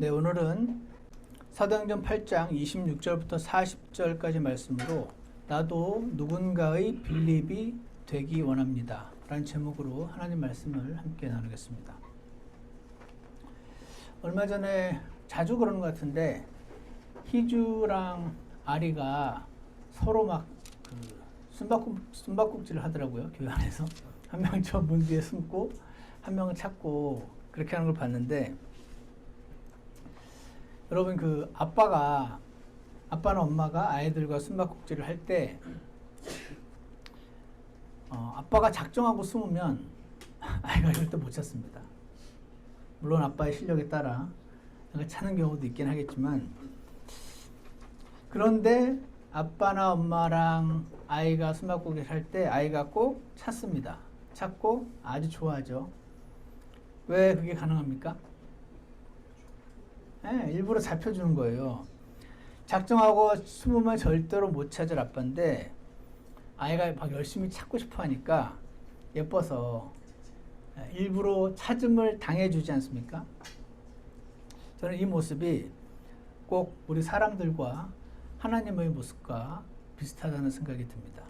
네, 오늘은 사도행전 8장 26절부터 40절까지 말씀으로 나도 누군가의 빌립이 되기 원합니다 라는 제목으로 하나님 말씀을 함께 나누겠습니다. 얼마 전에 자주 그러는 것 같은데 희주랑 아리가 서로 막 숨바꼭질을 하더라고요. 교회 안에서 한 명은 저 문 뒤에 숨고 한 명은 찾고 그렇게 하는 걸 봤는데, 여러분 아빠나 엄마가 아이들과 숨바꼭질을 할 때 아빠가 작정하고 숨으면 아이가 절대 못 찾습니다. 물론 아빠의 실력에 따라 찾는 경우도 있긴 하겠지만, 그런데 아빠나 엄마랑 아이가 숨바꼭질 할 때 아이가 꼭 찾습니다. 찾고 아주 좋아하죠. 왜 그게 가능합니까? 네, 일부러 잡혀주는 거예요. 작정하고 숨으면 절대로 못 찾을 아빠인데 아이가 막 열심히 찾고 싶어 하니까 예뻐서 일부러 찾음을 당해주지 않습니까? 저는 이 모습이 꼭 우리 사람들과 하나님의 모습과 비슷하다는 생각이 듭니다.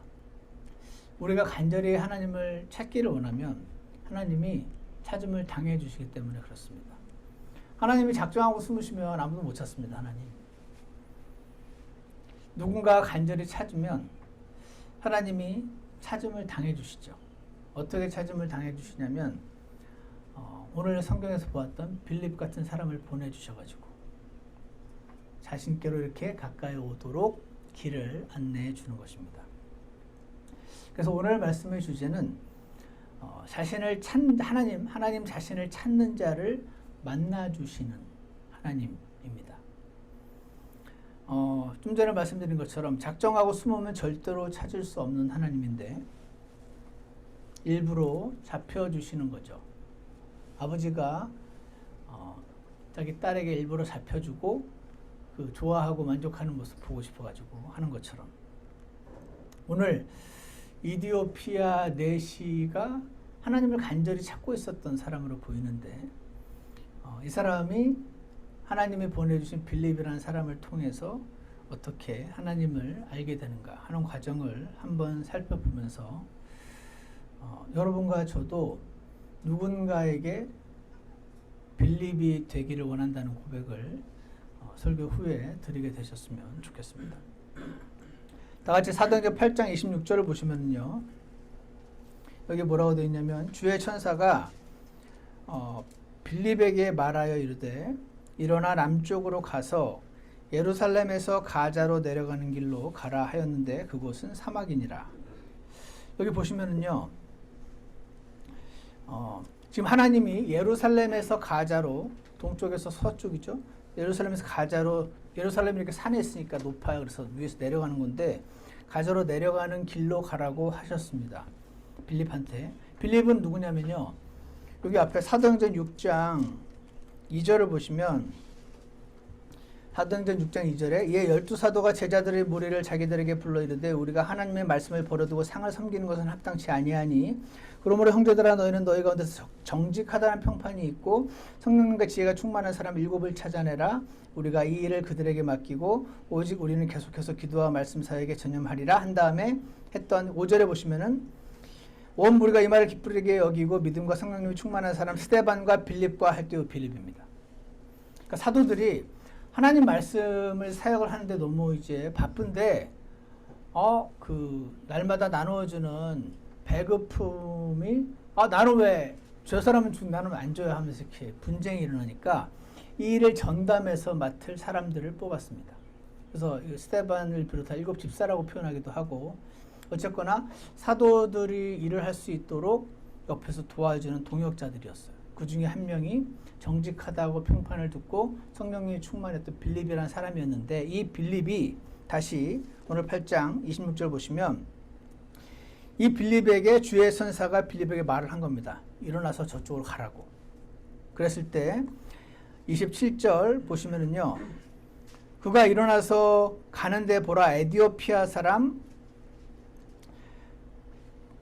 우리가 간절히 하나님을 찾기를 원하면 하나님이 찾음을 당해주시기 때문에 그렇습니다. 하나님이 작정하고 숨으시면 아무도 못 찾습니다. 하나님. 누군가 간절히 찾으면 하나님이 찾음을 당해주시죠. 어떻게 찾음을 당해주시냐면 오늘 성경에서 보았던 빌립 같은 사람을 보내주셔가지고 자신께로 이렇게 가까이 오도록 길을 안내해 주는 것입니다. 그래서 오늘 말씀의 주제는 하나님 자신을 찾는 자를 만나주시는 하나님입니다. 좀 전에 말씀드린 것처럼 작정하고 숨으면 절대로 찾을 수 없는 하나님인데 일부러 잡혀주시는 거죠. 아버지가 자기 딸에게 일부러 잡혀주고 좋아하고 만족하는 모습 보고 싶어가지고 하는 것처럼, 오늘 이디오피아 내시가 하나님을 간절히 찾고 있었던 사람으로 보이는데, 이 사람이 하나님이 보내주신 빌립이라는 사람을 통해서 어떻게 하나님을 알게 되는가 하는 과정을 한번 살펴보면서 여러분과 저도 누군가에게 빌립이 되기를 원한다는 고백을 설교 후에 드리게 되셨으면 좋겠습니다. 다 같이 사도행전 8장 26절을 보시면요, 여기 뭐라고 되어 있냐면, 주의 천사가 빌립에게 말하여 이르되 일어나 남쪽으로 가서 예루살렘에서 가자로 내려가는 길로 가라 하였는데 그곳은 사막이니라. 여기 보시면은요, 지금 하나님이 예루살렘에서 가자로, 동쪽에서 서쪽이죠. 예루살렘에서 가자로, 예루살렘이 이렇게 산에 있으니까 높아요. 그래서 위에서 내려가는 건데 가자로 내려가는 길로 가라고 하셨습니다. 빌립한테. 빌립은 누구냐면요, 여기 앞에 사도행전 6장 2절을 보시면, 사도행전 6장 2절에 이에 12사도가 제자들의 무리를 자기들에게 불러 이르되 우리가 하나님의 말씀을 버려두고 상을 섬기는 것은 합당치 아니하니 그러므로 형제들아 너희는 너희 가운데서 정직하다는 평판이 있고 성령님과 지혜가 충만한 사람 7을 찾아내라. 우리가 이 일을 그들에게 맡기고 오직 우리는 계속해서 기도와 말씀 사역에 전념하리라 한 다음에 했던 5절에 보시면은 온 무리가 이 말을 기쁘게 여기고 믿음과 성령님이 충만한 사람 스데반과 빌립과 할 때의 빌립입니다. 그러니까 사도들이 하나님 말씀을 사역을 하는데 너무 이제 바쁜데 날마다 나누어주는 배급품이 나는 왜 저 사람은 주고 나는 왜 안 줘요 하면서 이렇게 분쟁이 일어나니까 이 일을 전담해서 맡을 사람들을 뽑았습니다. 그래서 스데반을 비롯한 7 집사라고 표현하기도 하고, 어쨌거나 사도들이 일을 할 수 있도록 옆에서 도와주는 동역자들이었어요. 그 중에 한 명이 정직하다고 평판을 듣고 성령이 충만했던 빌립이라는 사람이었는데, 이 빌립이 다시 오늘 8장 26절 보시면 이 빌립에게 주의 천사가 빌립에게 말을 한 겁니다. 일어나서 저쪽으로 가라고. 그랬을 때 27절 보시면은요, 그가 일어나서 가는데 보라 에디오피아 사람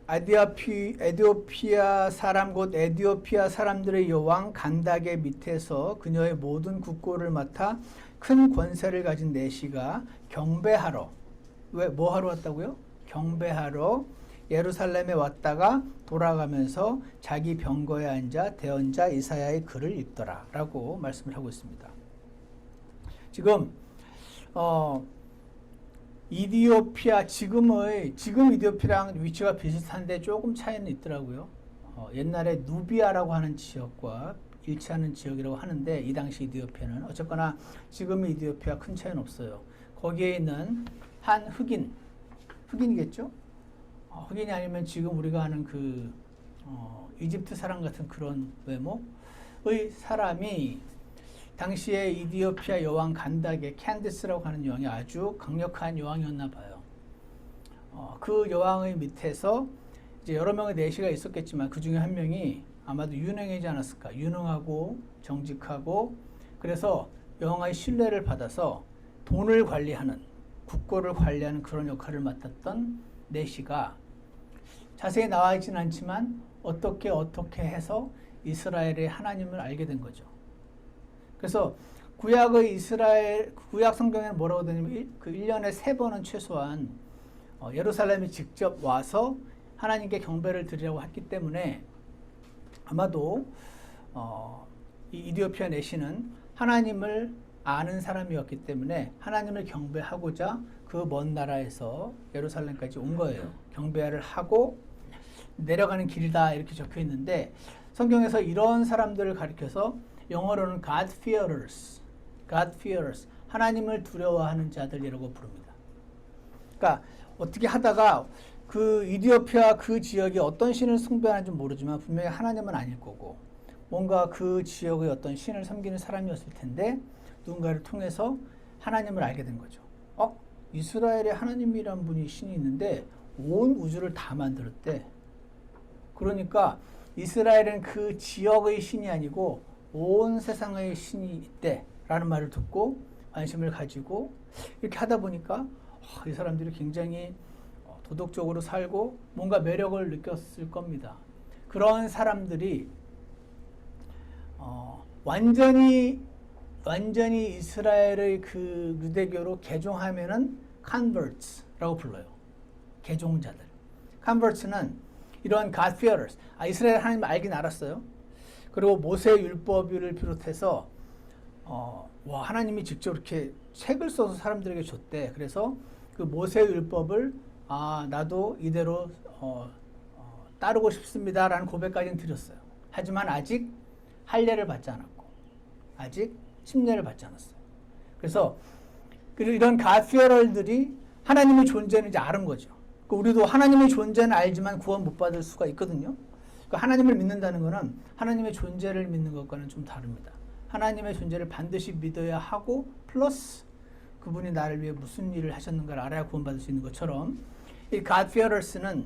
에디오피아 사람 곧 에디오피아 사람들의 여왕 간닥의 밑에서 그녀의 모든 국고를 맡아 큰 권세를 가진 내시가 경배하러 왜 뭐 하러 왔다고요? 경배하러 예루살렘에 왔다가 돌아가면서 자기 병거에 앉아 대언자 이사야의 글을 읽더라 라고 말씀을 하고 있습니다. 지금 지금 이디오피아랑 위치가 비슷한데 조금 차이는 있더라고요. 옛날에 누비아라고 하는 지역과 일치하는 지역이라고 하는데 이 당시 이디오피아는 어쨌거나 지금의 이디오피아 큰 차이는 없어요. 거기에 있는 한 흑인이겠죠? 흑인이 아니면 지금 우리가 아는 이집트 사람 같은 그런 외모의 사람이 당시에 이디오피아 여왕 간닥의 캔디스라고 하는 여왕이 아주 강력한 여왕이었나 봐요. 그 여왕의 밑에서 이제 여러 명의 내시가 있었겠지만 그 중에 한 명이 아마도 유능하지 않았을까. 유능하고 정직하고 그래서 여왕의 신뢰를 받아서 돈을 관리하는 국고를 관리하는 그런 역할을 맡았던 내시가 자세히 나와 있지는 않지만 어떻게 해서 이스라엘의 하나님을 알게 된 거죠. 그래서 구약 성경에는 뭐라고 되냐면 그 1년에 3번은 최소한 예루살렘에 직접 와서 하나님께 경배를 드리라고 했기 때문에 아마도 이 이디오피아 내시는 하나님을 아는 사람이었기 때문에 하나님을 경배하고자 그 먼 나라에서 예루살렘까지 온 거예요. 경배를 하고 내려가는 길이다 이렇게 적혀 있는데 성경에서 이런 사람들을 가리켜서 영어로는 God-fearers, 하나님을 두려워하는 자들이라고 부릅니다. 그러니까 어떻게 하다가 그 이디오피아 그 지역이 어떤 신을 숭배하는지 모르지만 분명히 하나님은 아닐 거고 뭔가 그 지역의 어떤 신을 섬기는 사람이었을 텐데 누군가를 통해서 하나님을 알게 된 거죠. 이스라엘에 하나님이란 분이 신이 있는데 온 우주를 다 만들었대. 그러니까 이스라엘은 그 지역의 신이 아니고 온 세상의 신이 있대 라는 말을 듣고 관심을 가지고 이렇게 하다 보니까 이 사람들이 굉장히 도덕적으로 살고 뭔가 매력을 느꼈을 겁니다. 그런 사람들이 완전히 이스라엘의 그 유대교로 개종하면은 converts라고 불러요. 개종자들. converts는 이런 God-fearers, 이스라엘 하나님 알긴 알았어요. 그리고 모세 율법을 비롯해서 하나님이 직접 이렇게 책을 써서 사람들에게 줬대. 그래서 그 모세 율법을 나도 이대로 따르고 싶습니다라는 고백까지는 드렸어요. 하지만 아직 할례를 받지 않았고 아직 침례를 받지 않았어요. 그래서 이런 God-fearer들이 하나님의 존재는 이제 아는 거죠. 우리도 하나님의 존재는 알지만 구원 못 받을 수가 있거든요. 하나님을 믿는다는 것은 하나님의 존재를 믿는 것과는 좀 다릅니다. 하나님의 존재를 반드시 믿어야 하고 플러스 그분이 나를 위해 무슨 일을 하셨는가를 알아야 구원받을 수 있는 것처럼 이 God-fearers는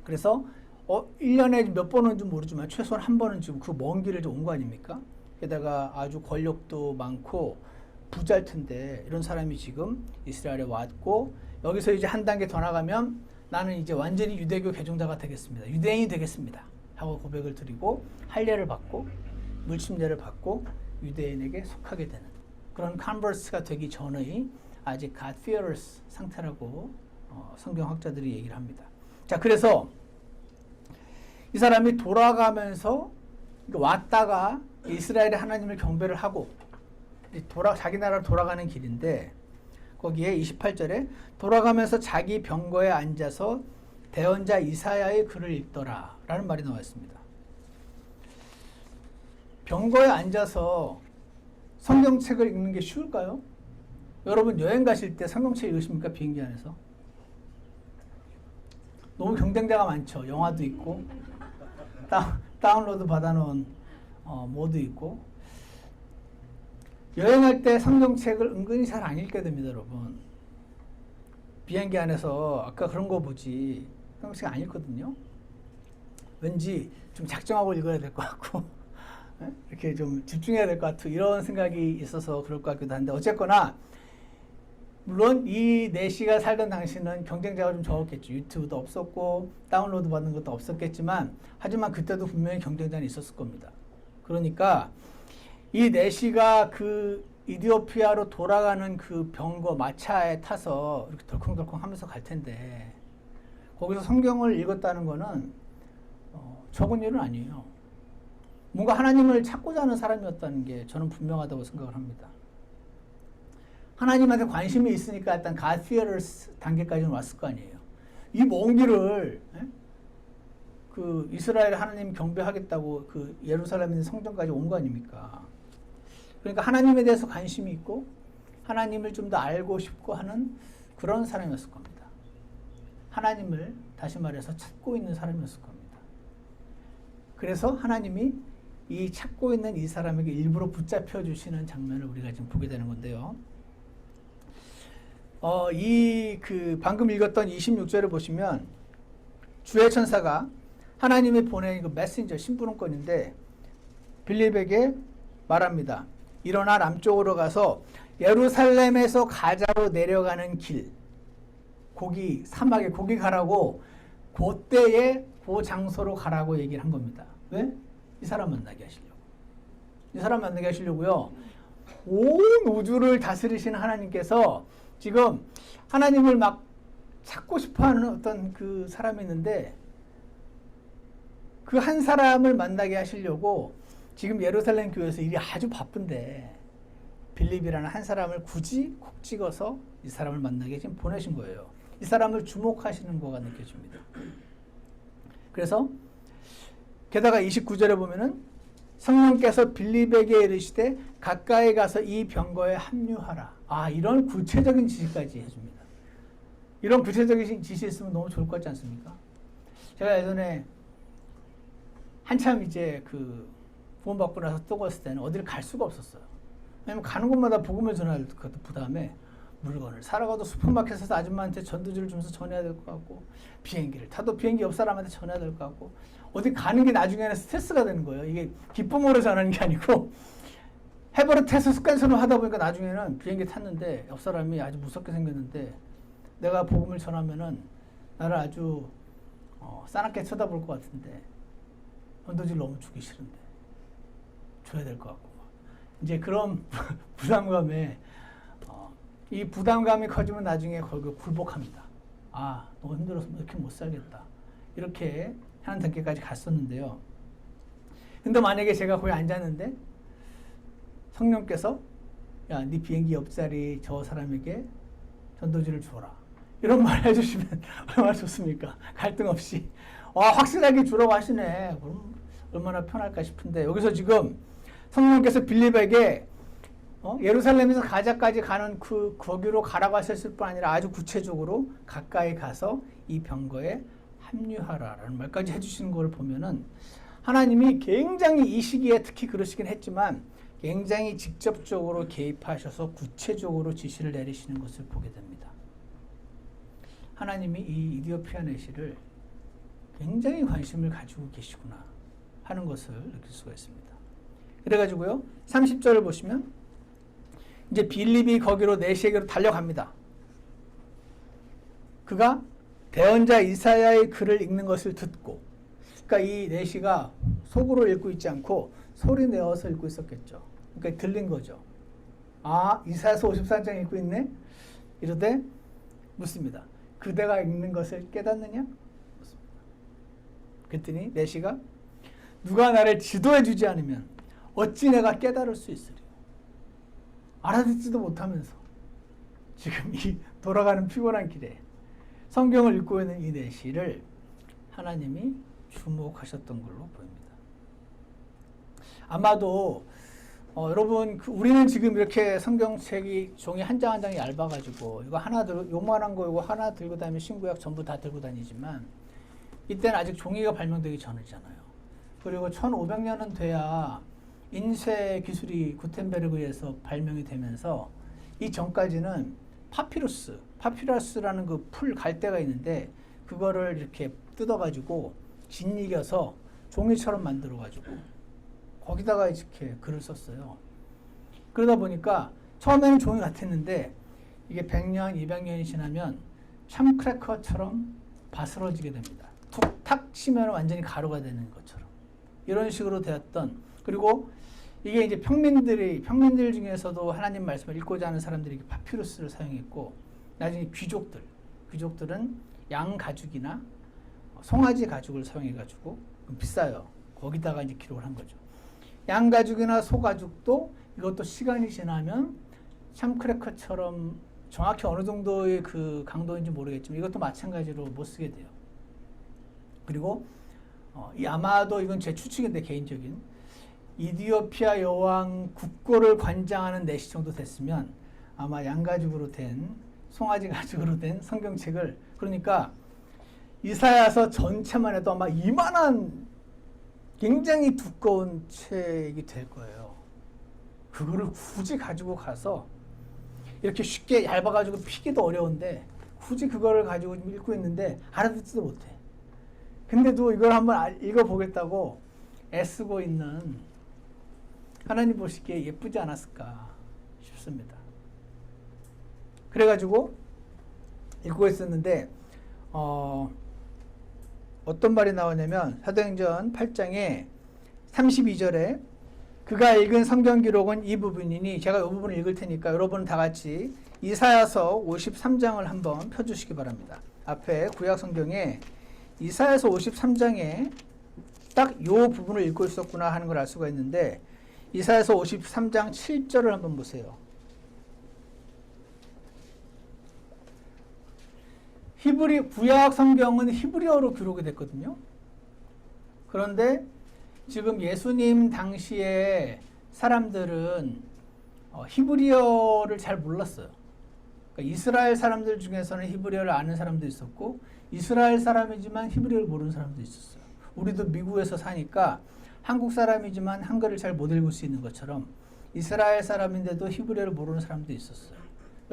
그래서 1년에 몇 번 오는지 모르지만 최소한 한 번은 지금 그 먼 길을 온 거 아닙니까? 게다가 아주 권력도 많고 부자일 텐데 이런 사람이 지금 이스라엘에 왔고 여기서 이제 한 단계 더 나가면 나는 이제 완전히 유대교 개종자가 되겠습니다. 유대인이 되겠습니다. 하고 고백을 드리고 할례를 받고 물침례를 받고 유대인에게 속하게 되는 그런 컨버스가 되기 전의 아직 God-fearers 상태라고 성경학자들이 얘기를 합니다. 자, 그래서 이 사람이 돌아가면서 왔다가 이스라엘의 하나님을 경배를 하고 자기 나라로 돌아가는 길인데 거기에 28절에 돌아가면서 자기 병거에 앉아서 대언자 이사야의 글을 읽더라 라는 말이 나와 있습니다. 병거에 앉아서 성경책을 읽는 게 쉬울까요? 여러분 여행 가실 때 성경책 읽으십니까? 비행기 안에서? 너무 경쟁자가 많죠. 영화도 있고 다운로드 받아놓은 뭐도 있고 여행할 때 성경책을 은근히 잘 안 읽게 됩니다, 여러분. 비행기 안에서 아까 그런 거 보지 성경책 안 읽거든요. 왠지 좀 작정하고 읽어야 될 것 같고 이렇게 좀 집중해야 될 것 같고 이런 생각이 있어서 그럴 것 같기도 한데 어쨌거나 물론 이 내시가 살던 당시는 경쟁자가 좀 적었겠죠. 유튜브도 없었고 다운로드 받는 것도 없었겠지만 하지만 그때도 분명히 경쟁자는 있었을 겁니다. 그러니까 이 내시가 그 이디오피아로 돌아가는 그 병거 마차에 타서 이렇게 덜컹덜컹 하면서 갈 텐데 거기서 성경을 읽었다는 거는 적은 일은 아니에요. 뭔가 하나님을 찾고자 하는 사람이었다는 게 저는 분명하다고 생각을 합니다. 하나님한테 관심이 있으니까 일단 God fears 단계까지는 왔을 거 아니에요. 이 먼 길을 그 이스라엘 하나님 경배하겠다고 그 예루살렘 있는 성전까지 온 거 아닙니까? 그러니까 하나님에 대해서 관심이 있고 하나님을 좀 더 알고 싶고 하는 그런 사람이었을 겁니다. 하나님을 다시 말해서 찾고 있는 사람이었을 겁니다. 그래서 하나님이 이 찾고 있는 이 사람에게 일부러 붙잡혀 주시는 장면을 우리가 지금 보게 되는 건데요. 방금 읽었던 26절을 보시면 주의 천사가 하나님이 보낸 그 메신저 심부름꾼인데 빌립에게 말합니다. 일어나 남쪽으로 가서 예루살렘에서 가자로 내려가는 길, 사막에 거기 가라고 그때에 그 장소로 가라고 얘기를 한 겁니다. 왜? 이 사람 만나게 하시려고. 이 사람 만나게 하시려고요. 온 우주를 다스리시는 하나님께서 지금 하나님을 막 찾고 싶어하는 어떤 그 사람이 있는데 그 한 사람을 만나게 하시려고 지금 예루살렘 교회에서 일이 아주 바쁜데 빌립이라는 한 사람을 굳이 콕 찍어서 이 사람을 만나게 지금 보내신 거예요. 이 사람을 주목하시는 거가 느껴집니다. 그래서 게다가 29절에 보면은 성령께서 빌립에게 이르시되 가까이 가서 이 병거에 합류하라. 이런 구체적인 지시까지 해줍니다. 이런 구체적인 지시 있으면 너무 좋을 것 같지 않습니까? 제가 예전에 한참 이제 그 구원받고 나서 또 갔을 때는 어디를 갈 수가 없었어요. 왜냐면 가는 곳마다 복음을 전해야 될 것 같고 부담에 물건을 사러 가도 슈퍼마켓에서 아줌마한테 전도지를 주면서 전해야 될 것 같고 비행기를 타도 비행기 옆 사람한테 전해야 될 것 같고 어디 가는 게 나중에는 스트레스가 되는 거예요. 이게 기쁨으로 전하는 게 아니고 해버릇해서 습관처럼 하다 보니까 나중에는 비행기 탔는데 옆 사람이 아주 무섭게 생겼는데 내가 복음을 전하면은 나를 아주 싸납게 쳐다볼 것 같은데 전도지를 너무 주기 싫은데 줘야 될 것 같고 이제 그런 부담감에 이 부담감이 커지면 나중에 거기 굴복합니다. 너무 힘들어서 이렇게 못 살겠다. 이렇게 하는 단계까지 갔었는데요. 근데 만약에 제가 거기 앉았는데 성령께서 야, 네 비행기 옆자리 저 사람에게 전도지를 주어라. 이런 말 해주시면 얼마나 좋습니까? 갈등 없이. 확실하게 주라고 하시네. 그럼 얼마나 편할까 싶은데 여기서 지금 성령께서 빌립에게 예루살렘에서 가자까지 가는 거기로 가라고 하셨을 뿐 아니라 아주 구체적으로 가까이 가서 이 병거에 합류하라라는 말까지 해주시는 걸 보면은 하나님이 굉장히 이 시기에 특히 그러시긴 했지만 굉장히 직접적으로 개입하셔서 구체적으로 지시를 내리시는 것을 보게 됩니다. 하나님이 이 이디오피아 내시를 굉장히 관심을 가지고 계시구나 하는 것을 느낄 수가 있습니다. 그래가지고요 30절을 보시면 이제 빌립이 거기로 내시에게로 달려갑니다. 그가 대언자 이사야의 글을 읽는 것을 듣고 그러니까 이 내시가 속으로 읽고 있지 않고 소리 내어서 읽고 있었겠죠. 그러니까 들린 거죠. 이사야서 54장 읽고 있네? 이러되 묻습니다. 그대가 읽는 것을 깨닫느냐? 묻습니다. 그랬더니 내시가 누가 나를 지도해 주지 않으면 어찌 내가 깨달을 수 있으리요. 알아듣지도 못하면서 지금 이 돌아가는 피곤한 길에 성경을 읽고 있는 이 내시를 하나님이 주목하셨던 걸로 보입니다. 아마도 여러분 우리는 지금 이렇게 성경책이 종이 한 장 한 장이 얇아가지고 이거 하나 들고 요만한 거 이거 하나 들고 다니면 신구약 전부 다 들고 다니지만 이때는 아직 종이가 발명되기 전이잖아요. 그리고 1500년은 돼야 인쇄 기술이 구텐베르그에서 발명이 되면서 이 전까지는 파피루스라는 그 풀 갈대가 있는데 그거를 이렇게 뜯어가지고 짓이겨서 종이처럼 만들어가지고 거기다가 이렇게 글을 썼어요. 그러다 보니까 처음에는 종이 같았는데 이게 100년, 200년이 지나면 참크래커처럼 바스러지게 됩니다. 툭탁 치면 완전히 가루가 되는 것처럼. 이런 식으로 되었던, 그리고 이게 이제 평민들 중에서도 하나님 말씀을 읽고자 하는 사람들이 파피루스를 사용했고, 나중에 귀족들은 양 가죽이나 송아지 가죽을 사용해가지고, 비싸요. 거기다가 이제 기록을 한 거죠. 양 가죽이나 소 가죽도 이것도 시간이 지나면 참크래커처럼 정확히 어느 정도의 그 강도인지 모르겠지만 이것도 마찬가지로 못 쓰게 돼요. 그리고 아마도 이건 제 추측인데 개인적인 이디오피아 여왕 국고를 관장하는 내시 정도 됐으면 아마 양가죽으로 된 송아지 가죽으로 된 성경책을, 그러니까 이사야서 전체만 해도 아마 이만한 굉장히 두꺼운 책이 될 거예요. 그거를 굳이 가지고 가서 이렇게 쉽게 얇아가지고 피기도 어려운데 굳이 그거를 가지고 읽고 있는데 알아듣지도 못해. 근데도 이걸 한번 읽어보겠다고 애쓰고 있는 하나님 보시기에 예쁘지 않았을까 싶습니다. 그래가지고 읽고 있었는데 어떤 말이 나오냐면 사도행전 8장에 32절에 그가 읽은 성경 기록은 이 부분이니, 제가 이 부분을 읽을 테니까 여러분 다 같이 이사야서 53장을 한번 펴주시기 바랍니다. 앞에 구약 성경에 이사야서 53장에 딱 이 부분을 읽고 있었구나 하는 걸 알 수가 있는데, 이사야서 53장 7절을 한번 보세요. 구약 성경은 히브리어로 기록이 됐거든요. 그런데 지금 예수님 당시에 사람들은 히브리어를 잘 몰랐어요. 그러니까 이스라엘 사람들 중에서는 히브리어를 아는 사람도 있었고, 이스라엘 사람이지만 히브리어를 모르는 사람도 있었어요. 우리도 미국에서 사니까 한국 사람이지만 한글을 잘 못 읽을 수 있는 것처럼 이스라엘 사람인데도 히브리어를 모르는 사람도 있었어요.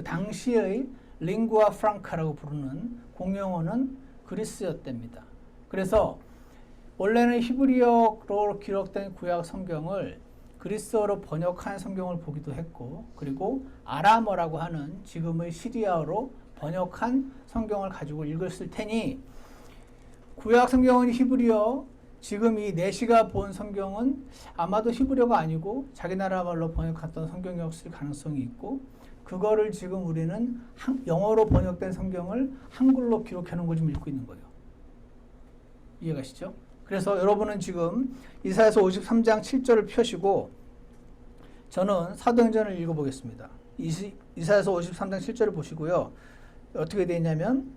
당시의 링구아 프랑카라고 부르는 공용어는 그리스어답니다. 그래서 원래는 히브리어로 기록된 구약 성경을 그리스어로 번역한 성경을 보기도 했고, 그리고 아람어라고 하는 지금의 시리아어로 번역한 성경을 가지고 읽었을 테니, 구약 성경은 히브리어, 지금 이 내시가 본 성경은 아마도 히브리어가 아니고 자기 나라 말로 번역했던 성경이었을 가능성이 있고, 그거를 지금 우리는 영어로 번역된 성경을 한글로 기록해 놓은 걸 좀 읽고 있는 거예요. 이해가시죠? 그래서 여러분은 지금 이사야서 53장 7절을 펴시고, 저는 사도행전을 읽어보겠습니다. 이사야서 53장 7절을 보시고요. 어떻게 되어 있냐면,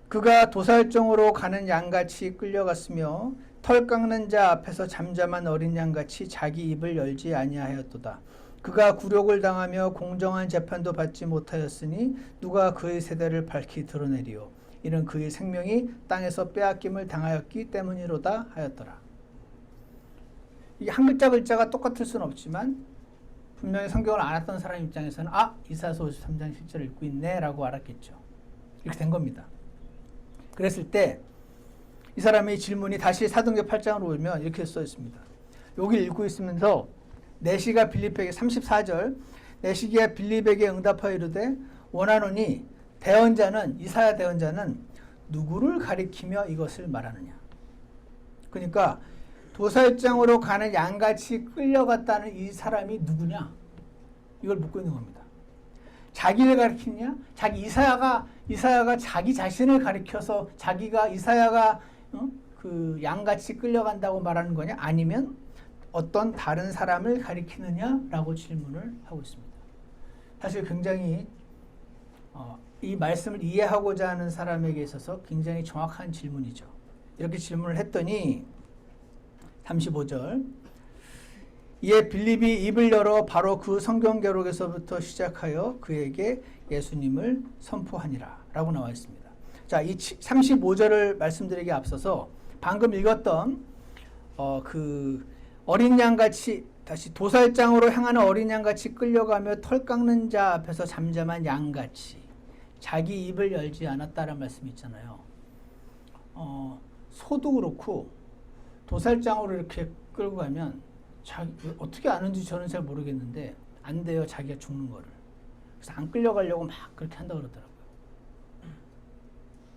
그가 도살정으로 가는 양같이 끌려갔으며 털 깎는 자 앞에서 잠잠한 어린 양같이 자기 입을 열지 아니하였도다. 그가 굴욕을 당하며 공정한 재판도 받지 못하였으니 누가 그의 세대를 밝히 드러내리요. 이는 그의 생명이 땅에서 빼앗김을 당하였기 때문이로다 하였더라. 이게 한 글자 글자가 똑같을 수는 없지만 분명히 성경을 안 했던 사람 입장에서는 이사야서 53장 7절을 읽고 있네 라고 알았겠죠. 이렇게 된 겁니다. 그랬을 때 이 사람의 질문이 다시 사도행전 8장으로 오면 이렇게 써 있습니다. 여기 읽고 있으면서 내시가 빌립에게 34절, 내시가 빌립에게 응답하여 이르되 원하노니 이사야 대언자는 누구를 가리키며 이것을 말하느냐. 그러니까 도살장으로 가는 양같이 끌려갔다는 이 사람이 누구냐, 이걸 묻고 있는 겁니다. 자기를 가리키느냐, 이사야가 자기 자신을 가리켜서 자기가 이사야가 그 양같이 끌려간다고 말하는 거냐, 아니면 어떤 다른 사람을 가리키느냐라고 질문을 하고 있습니다. 사실 굉장히 이 말씀을 이해하고자 하는 사람에게 있어서 굉장히 정확한 질문이죠. 이렇게 질문을 했더니 35절, 이에 빌립이 입을 열어 바로 그 성경 기록에서부터 시작하여 그에게 예수님을 선포하니라 라고 나와 있습니다. 자, 이 35절을 말씀드리기에 앞서서 방금 읽었던 그 어린 양같이, 다시 도살장으로 향하는 어린 양같이 끌려가며 털 깎는 자 앞에서 잠잠한 양같이 자기 입을 열지 않았다라는 말씀이 있잖아요. 소도 그렇고 도살장으로 이렇게 끌고 가면 어떻게 아는지 저는 잘 모르겠는데 안 돼요. 자기가 죽는 거를. 그래서 안 끌려가려고 막 그렇게 한다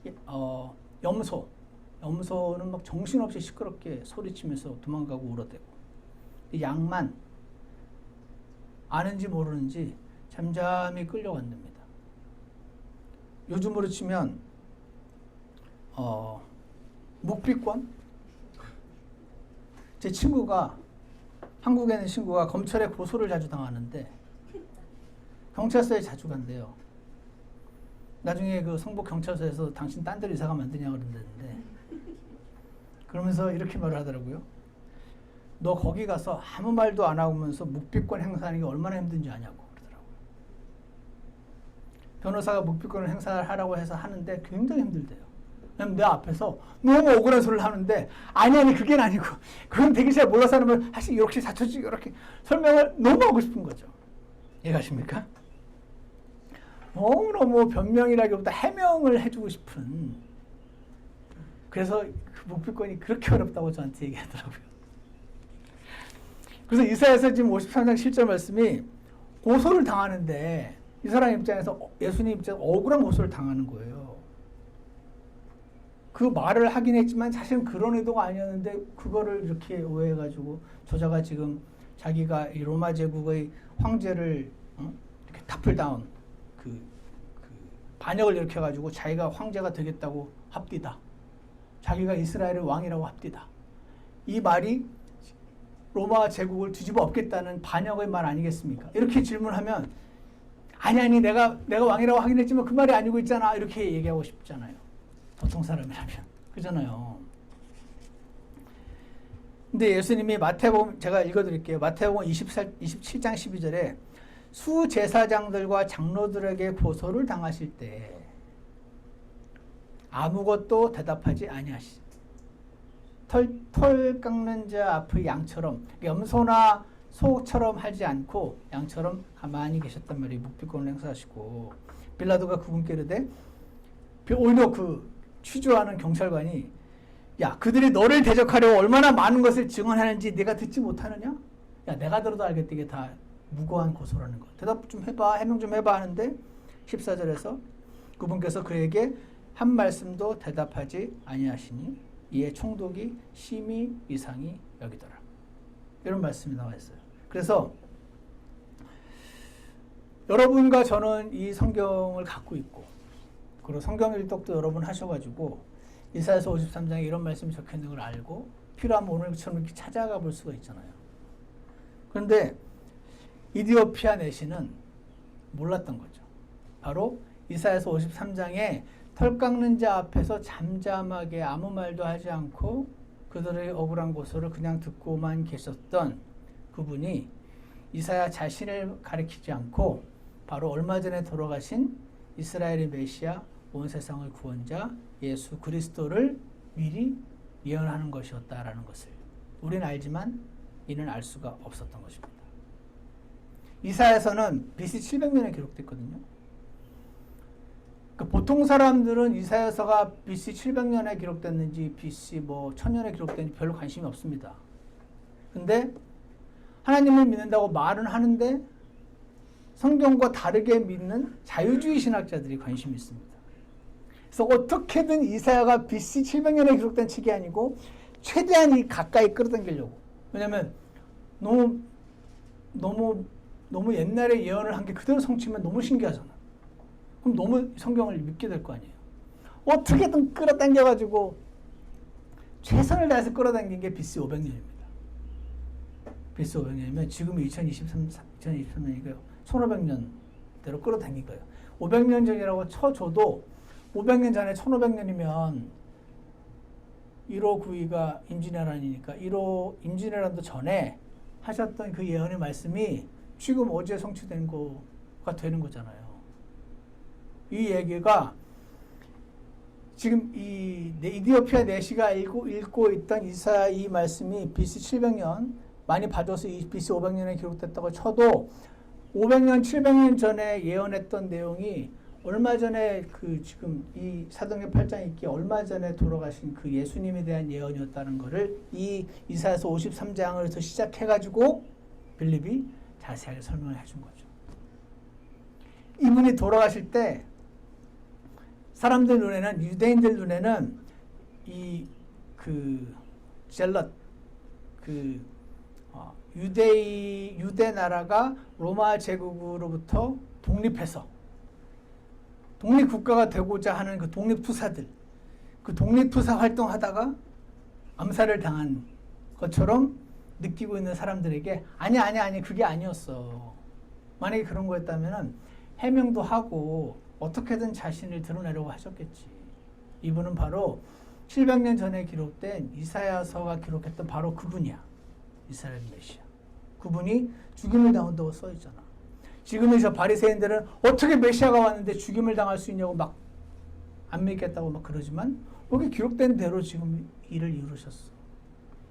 그러더라고요. 염소는 막 정신없이 시끄럽게 소리치면서 도망가고 울어대고, 이 양만 아는지 모르는지 잠잠히 끌려간답니다. 요즘으로 치면 묵비권? 제 친구가, 한국에 있는 친구가 검찰에 고소를 자주 당하는데 경찰서에 자주 간대요. 나중에 그 성북 경찰서에서 당신 딴 데로 이사 가면 안 되냐고 그러는데, 그러면서 이렇게 말을 하더라고요. 너 거기 가서 아무 말도 안 하면서 묵비권 행사하는 게 얼마나 힘든지 아냐고 그러더라고요. 변호사가 묵비권을 행사하라고 해서 하는데 굉장히 힘들대요. 왜냐면 내 앞에서 너무 억울한 소리를 하는데, 아니 그게 아니고 그건 되게 잘 몰라서 하는 걸 사실 이렇게 사초지 이렇게 설명을 너무 하고 싶은 거죠. 이해가십니까? 너무너무 변명이라기보다 해명을 해주고 싶은, 그래서 그 묵비권이 그렇게 어렵다고 저한테 얘기하더라고요. 그래서 이사야서 지금 53장 7절 말씀이 고소를 당하는데, 이 사람 입장에서, 예수님 입장에서 억울한 고소를 당하는 거예요. 그 말을 하긴 했지만 사실은 그런 의도가 아니었는데 그거를 이렇게 오해해가지고 저자가 지금 자기가 이 로마 제국의 황제를 이렇게 타플다운 그 반역을 일으켜가지고 자기가 황제가 되겠다고 합디다. 자기가 이스라엘의 왕이라고 합디다. 이 말이 로마 제국을 뒤집어 엎겠다는 반역의 말 아니겠습니까? 이렇게 질문하면 아니 내가 왕이라고 하긴 했지만 그 말이 아니고 있잖아, 이렇게 얘기하고 싶잖아요. 보통 사람이라면. 그잖아요. 근데 예수님이 마태복음, 제가 읽어드릴게요. 마태복음 27장 12절에 수제사장들과 장로들에게 고소를 당하실 때 아무것도 대답하지 아니하시. 털 깎는 자 앞의 양처럼, 염소나 소처럼 하지 않고 양처럼 가만히 계셨단 말이에요. 묵비권을 행사하시고, 빌라도가 그분께 이르되, 오히려 그 취조하는 경찰관이, 야 그들이 너를 대적하려고 얼마나 많은 것을 증언하는지 네가 듣지 못하느냐? 야 내가 들어도 알겠다. 이게 다 무고한 고소라는 거. 대답 좀 해봐, 해명 좀 해봐 하는데 14절에서 그분께서 그에게 한 말씀도 대답하지 아니하시니 이에 총독이 심히 이상히 여기더라. 이런 말씀이 나와 있어요. 그래서 여러분과 저는 이 성경을 갖고 있고, 그리고 성경 일독도 여러분 하셔가지고 이사야서 53장에 이런 말씀이 적혀있는 걸 알고 필요하면 오늘처럼 이렇게 찾아가 볼 수가 있잖아요. 그런데 이디오피아 내시는 몰랐던 거죠. 바로 이사야서 53장에 털 깎는 자 앞에서 잠잠하게 아무 말도 하지 않고 그들의 억울한 고소를 그냥 듣고만 계셨던 그분이 이사야 자신을 가리키지 않고 바로 얼마 전에 돌아가신 이스라엘의 메시아, 온 세상의 구원자 예수 그리스도를 미리 예언하는 것이었다라는 것을 우리는 알지만 이는 알 수가 없었던 것입니다. 이사야서는 BC 700년에 기록됐거든요. 그러니까 보통 사람들은 이사야서가 BC 700년에 기록됐는지 BC 1000년에 기록됐는지 별로 관심이 없습니다. 근데 하나님을 믿는다고 말은 하는데 성경과 다르게 믿는 자유주의 신학자들이 관심이 있습니다. 그래서 어떻게든 이사야가 BC 700년에 기록된 책이 아니고 최대한 이 가까이 끌어당기려고. 왜냐하면 너무 옛날에 예언을 한 게 그대로 성취면 너무 신기하잖아. 그럼 너무 성경을 믿게 될 거 아니에요. 어떻게든 끌어당겨가지고 최선을 다해서 끌어당긴 게 BC 500년입니다. BC 500년이면 지금이 2023년이고요. 1500년대로 끌어당긴 거예요. 500년 전이라고 쳐줘도 500년 전에 1500년이면 1호 9위가 임진왜란이니까 1호 임진왜란도 전에 하셨던 그 예언의 말씀이 지금 어제 성취된 거가 되는 거잖아요. 이 얘기가 지금 이 이디오피아 내시가 읽고 있던 이사야 이 말씀이 BC 700년 많이 봐줘서 BC 500년에 기록됐다고 쳐도 500년, 700년 전에 예언했던 내용이 얼마 전에 그 지금 이 사도행전 8장 읽기 얼마 전에 돌아가신 그 예수님에 대한 예언이었다는 것을 이 이사야서 53장에서 시작해가지고 빌립이 자세하게 설명을 해준 거죠. 이분이 돌아가실 때 사람들 눈에는, 유대인들 눈에는 젤럿, 유대 나라가 로마 제국으로부터 독립해서 독립국가가 되고자 하는 그 독립투사들, 그 독립투사 활동하다가 암살을 당한 것처럼 느끼고 있는 사람들에게 아니 그게 아니었어. 만약에 그런 거였다면 해명도 하고 어떻게든 자신을 드러내려고 하셨겠지. 이분은 바로 700년 전에 기록된 이사야서가 기록했던 바로 그분이야. 이스라엘 메시아. 그분이 죽임을 당한다고 써있잖아. 지금의 저 바리새인들은 어떻게 메시아가 왔는데 죽임을 당할 수 있냐고 막 안 믿겠다고 막 그러지만 여기 기록된 대로 지금 일을 이루셨어.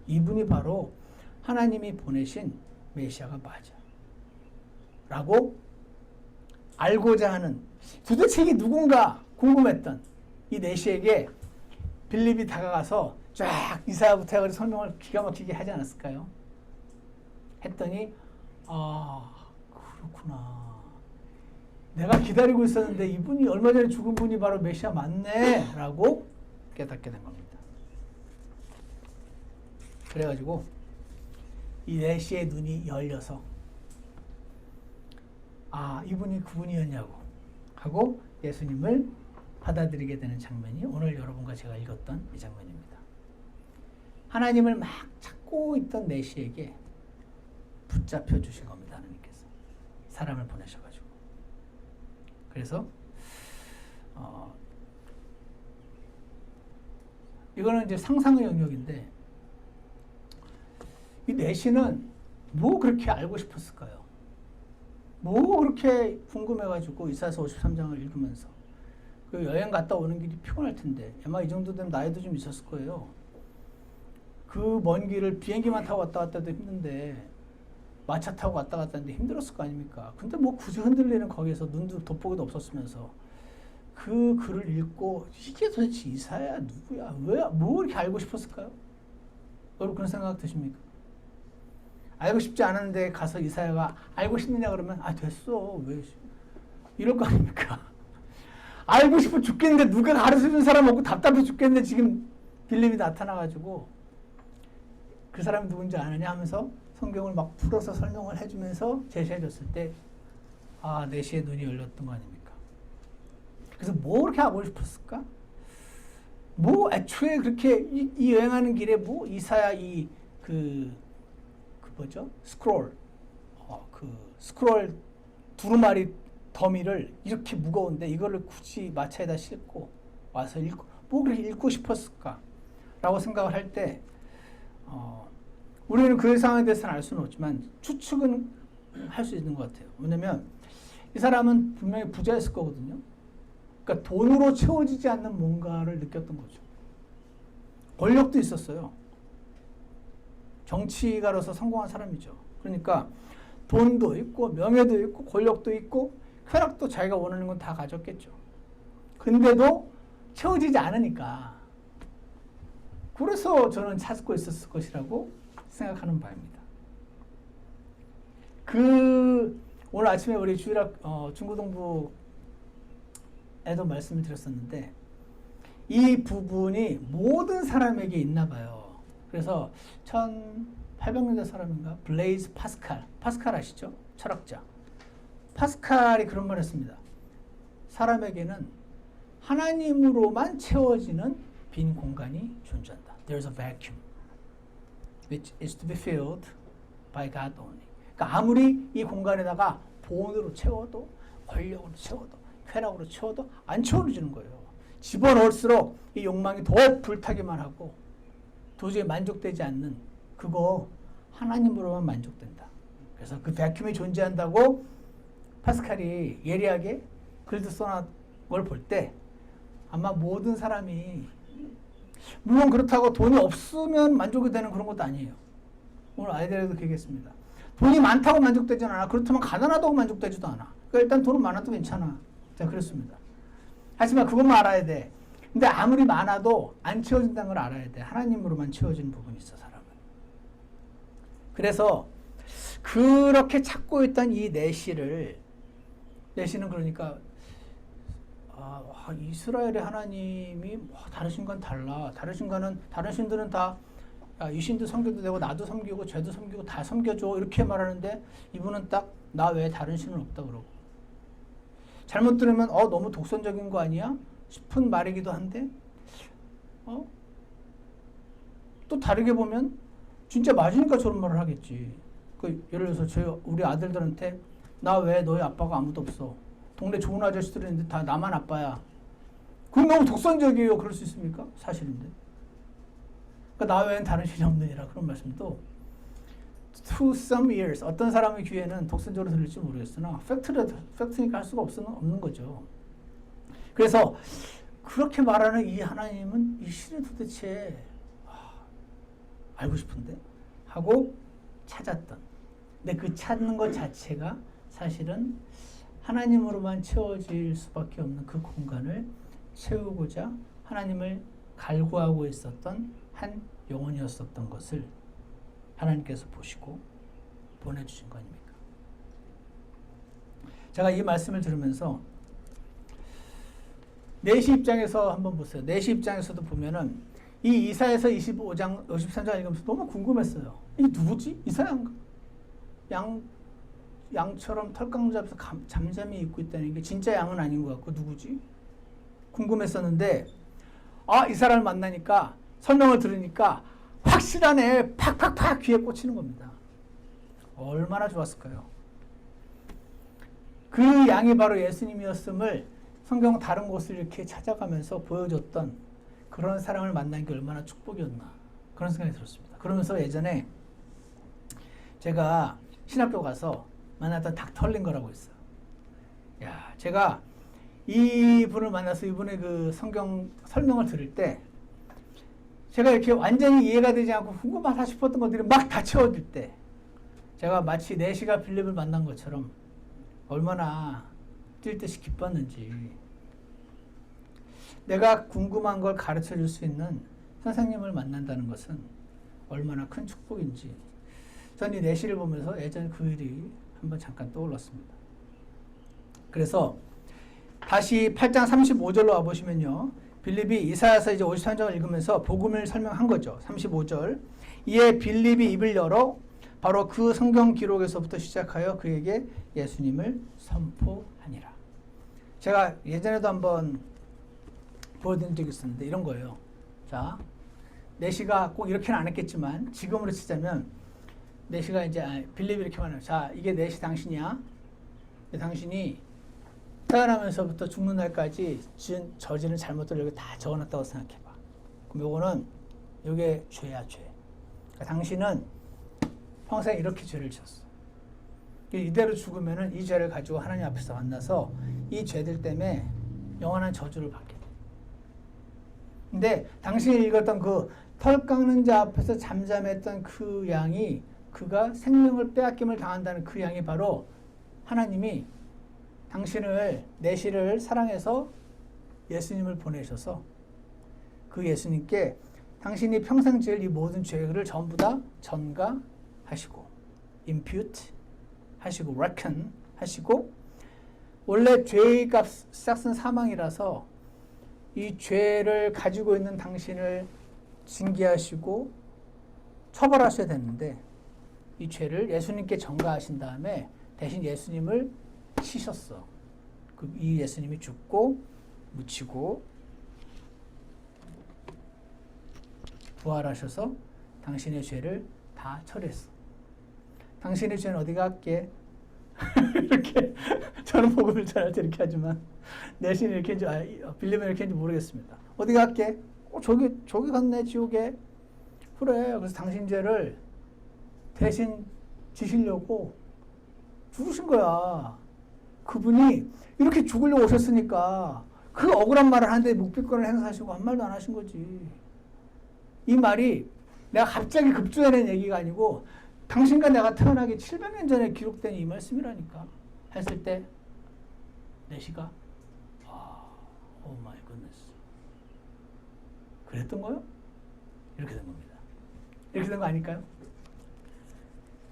이분이 바로 하나님이 보내신 메시아가 맞아. 라고 알고자 하는, 도대체 이게 누군가 궁금했던 이 내시에게 빌립이 다가가서 쫙 이사야부터 해가지고 설명을 기가 막히게 하지 않았을까요? 했더니 그렇구나. 내가 기다리고 있었는데 이분이 얼마 전에 죽은 분이 바로 메시아 맞네 라고 깨닫게 된 겁니다. 그래가지고 이 내시의 눈이 열려서 이분이 그분이었냐고 하고 예수님을 받아들이게 되는 장면이 오늘 여러분과 제가 읽었던 이 장면입니다. 하나님을 막 찾고 있던 내시에게 붙잡혀 주신 겁니다. 하나님께서 사람을 보내셔가지고. 그래서 이거는 이제 상상의 영역인데 이 내시는 뭐 그렇게 알고 싶었을까요? 뭐 그렇게 궁금해가지고 이사야서 53장을 읽으면서 그 여행 갔다 오는 길이 피곤할 텐데 아마 이 정도 되면 나이도 좀 있었을 거예요. 그 먼 길을 비행기만 타고 왔다 갔다 해도 힘든데 마차 타고 왔다 갔다 했는데 힘들었을 거 아닙니까? 근데 뭐 굳이 흔들리는 거기에서 눈도 돋보기도 없었으면서 그 글을 읽고 이게 도대체 이사야 누구야? 왜 뭐 이렇게 알고 싶었을까요? 여러분 그런 생각 드십니까? 알고 싶지 않은데 가서 이사야가 알고 싶느냐 그러면 됐어 왜 이럴 거 아닙니까? 알고 싶어 죽겠는데 누가 가르쳐준 사람 없고 답답해 죽겠는데 지금 빌립이 나타나가지고 그 사람이 누군지 아느냐 하면서 성경을 막 풀어서 설명을 해주면서 제시해줬을 때 내시의 눈이 열렸던 거 아닙니까? 그래서 뭐 그렇게 하고 싶었을까? 뭐 애초에 그렇게 이 여행하는 길에 뭐 이사야 뭐죠? 스크롤 두루마리 더미를 이렇게 무거운데 이거를 굳이 마차에다 싣고 와서 읽고 뭐 그렇게 읽고 싶었을까? 라고 생각을 할 때 우리는 그 상황에 대해서는 알 수는 없지만 추측은 할 수 있는 것 같아요. 왜냐면 이 사람은 분명히 부자였을 거거든요. 그러니까 돈으로 채워지지 않는 뭔가를 느꼈던 거죠. 권력도 있었어요. 정치가로서 성공한 사람이죠. 그러니까 돈도 있고 명예도 있고 권력도 있고 쾌락도 자기가 원하는 건 다 가졌겠죠. 근데도 채워지지 않으니까 그래서 저는 찾고 있었을 것이라고 생각하는 바입니다. 오늘 아침에 우리 주일학 중고등부에도 말씀을 드렸었는데 이 부분이 모든 사람에게 있나 봐요. 그래서 1800년대 사람인가? 블레이즈 파스칼 아시죠? 철학자. 파스칼이 그런 말 했습니다. 사람에게는 하나님으로만 채워지는 빈 공간이 존재한다. There's a vacuum which is to be filled by God only. 그러니까 아무리 이 공간에다가 돈으로 채워도 권력으로 채워도 쾌락으로 채워도 안 채워지는 거예요. 집어넣을수록 이 욕망이 더 불타기만 하고 도저히 만족되지 않는 그거 하나님으로만 만족된다. 그래서 그 vacuum이 존재한다고 파스칼이 예리하게 글도 써놓은 걸 볼 때 아마 모든 사람이 물론 그렇다고 돈이 없으면 만족이 되는 그런 것도 아니에요. 오늘 아이들에도 얘기했습니다. 돈이 많다고 만족되지는 않아. 그렇다면 가난하다고 만족되지도 않아. 그러니까 일단 돈은 많아도 괜찮아. 자, 그렇습니다. 하지만 그것만 알아야 돼. 근데 아무리 많아도 안 채워진다는 걸 알아야 돼. 하나님으로만 채워지는 부분이 있어, 사람은. 그래서 그렇게 찾고 있던 이 내시를 내시는 그러니까 이스라엘의 하나님이 다르신 건 달라. 다른 신들은 다 이 신도 섬겨도 되고 나도 섬기고 쟤도 섬기고 다 섬겨줘 이렇게 말하는데 이분은 딱 나 외에 다른 신은 없다 그러고 잘못 들으면 너무 독선적인 거 아니야? 싶은 말이기도 한데 또 다르게 보면 진짜 맞으니까 저런 말을 하겠지. 예를 들어서 우리 아들들한테 나 외에 너희 아빠가 아무도 없어. 동네 좋은 아저씨들이 있는데 다 나만 아빠야. 그건 너무 독선적이에요. 그럴 수 있습니까? 사실인데. 그러니까 나 외에는 다른 신이 없느니라 그런 말씀도 to some ears 어떤 사람의 귀에는 독선적으로 들릴지 모르겠으나 팩트니까 할 수가 없는 거죠. 그래서 그렇게 말하는 이 하나님은 이 신이 도대체 알고 싶은데 하고 찾았던. 근데 그 찾는 것 자체가 사실은 하나님으로만 채워질 수밖에 없는 그 공간을 채우고자 하나님을 갈구하고 있었던 한 영혼이었었던 것을 하나님께서 보시고 보내주신 거 아닙니까? 제가 이 말씀을 들으면서 내시 입장에서 한번 보세요. 내시 입장에서도 보면은 이 이사야서 25장, 53장 읽으면서 너무 궁금했어요. 이 누구지? 이사야인가? 양처럼 털깡 잡아서 잠잠히 입고 있다는 게 진짜 양은 아닌 것 같고 누구지? 궁금했었는데 이 사람을 만나니까 설명을 들으니까 확실하네. 팍팍팍 귀에 꽂히는 겁니다. 얼마나 좋았을까요? 그 양이 바로 예수님이었음을 성경 다른 곳을 이렇게 찾아가면서 보여줬던 그런 사람을 만난 게 얼마나 축복이었나 그런 생각이 들었습니다. 그러면서 예전에 제가 신학교 가서 만났던 닥터 헐링거라고 있어요. 제가 이 분을 만나서 이분의 그 성경 설명을 들을 때 제가 이렇게 완전히 이해가 되지 않고 궁금하다 싶었던 것들이 막 다 채워질 때 제가 마치 내시가 빌립을 만난 것처럼 얼마나 뛸 듯이 기뻤는지 내가 궁금한 걸 가르쳐 줄 수 있는 선생님을 만난다는 것은 얼마나 큰 축복인지 저는 이 내시를 보면서 예전 그 일이 한번 잠깐 떠올랐습니다. 그래서 다시 8장 35절로 와보시면요. 빌립이 이사야서 이제 53장을 읽으면서 복음을 설명한 거죠. 35절. 이에 빌립이 입을 열어 바로 그 성경 기록에서부터 시작하여 그에게 예수님을 선포하니라. 제가 예전에도 한번 보여드린 적이 있었는데 이런 거예요. 자, 내시가 꼭 이렇게는 안 했겠지만 지금으로 치자면 내시가 이제 빌립이 이렇게 말해요. 자, 이게 내시 당신이야. 당신이 태어나면서부터 죽는 날까지 지은 저지른 잘못들을 여기 다 적어놨다고 생각해봐. 그럼 요거는 요게 죄야, 죄. 그러니까 당신은 평생 이렇게 죄를 지었어. 이대로 죽으면은 이 죄를 가지고 하나님 앞에서 만나서 이 죄들 때문에 영원한 저주를 받게 돼. 근데 당신이 읽었던 그 털 깎는 자 앞에서 잠잠했던 그 양이 그가 생명을 빼앗김을 당한다는 그 양이 바로 하나님이 당신을 내시를 사랑해서 예수님을 보내셔서 그 예수님께 당신이 평생 지을 이 모든 죄를 전부 다 전가하시고 impute 하시고 reckon 하시고 원래 죄의 값 싹슨 사망이라서 이 죄를 가지고 있는 당신을 징계하시고 처벌하셔야 되는데 이 죄를 예수님께 전가하신 다음에 대신 예수님을 치셨어. 이 예수님이 죽고 묻히고 부활하셔서 당신의 죄를 다 처리했어. 당신의 죄는 어디 갔게? 이렇게 저는 복음을 전할 때 이렇게 하지만 내신이 이렇게 했는지 빌립은 이렇게 했는지 모르겠습니다. 어디 갔게? 저기 갔네 지옥에. 그래. 그래서 당신 죄를 대신 지시려고 죽으신 거야. 그분이 이렇게 죽으려고 오셨으니까 그 억울한 말을 하는데 묵비권을 행사하시고 한 말도 안 하신 거지. 이 말이 내가 갑자기 급조해낸 얘기가 아니고 당신과 내가 태어나기 700년 전에 기록된 이 말씀이라니까 했을 때 내시가 오 마이 굿네스 그랬던 거요? 이렇게 된 겁니다. 이렇게 된 거 아닐까요?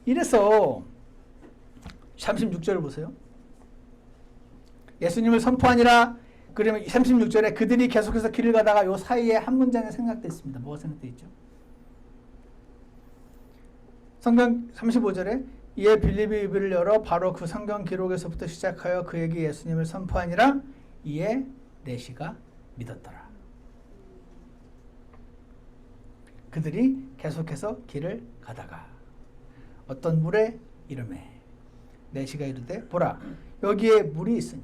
이래서 36절을 보세요. 예수님을 선포하니라. 그러면 36절에 그들이 계속해서 길을 가다가 요 사이에 한 문장이 생각되어 있습니다. 뭐가 생각되어 있죠? 성경 35절에 이에 빌립이 입을 열어 바로 그 성경 기록에서부터 시작하여 그에게 예수님을 선포하니라. 이에 내시가 믿었더라. 그들이 계속해서 길을 가다가 어떤 물의 이름에 내시가 이르되 보라 여기에 물이 있으니.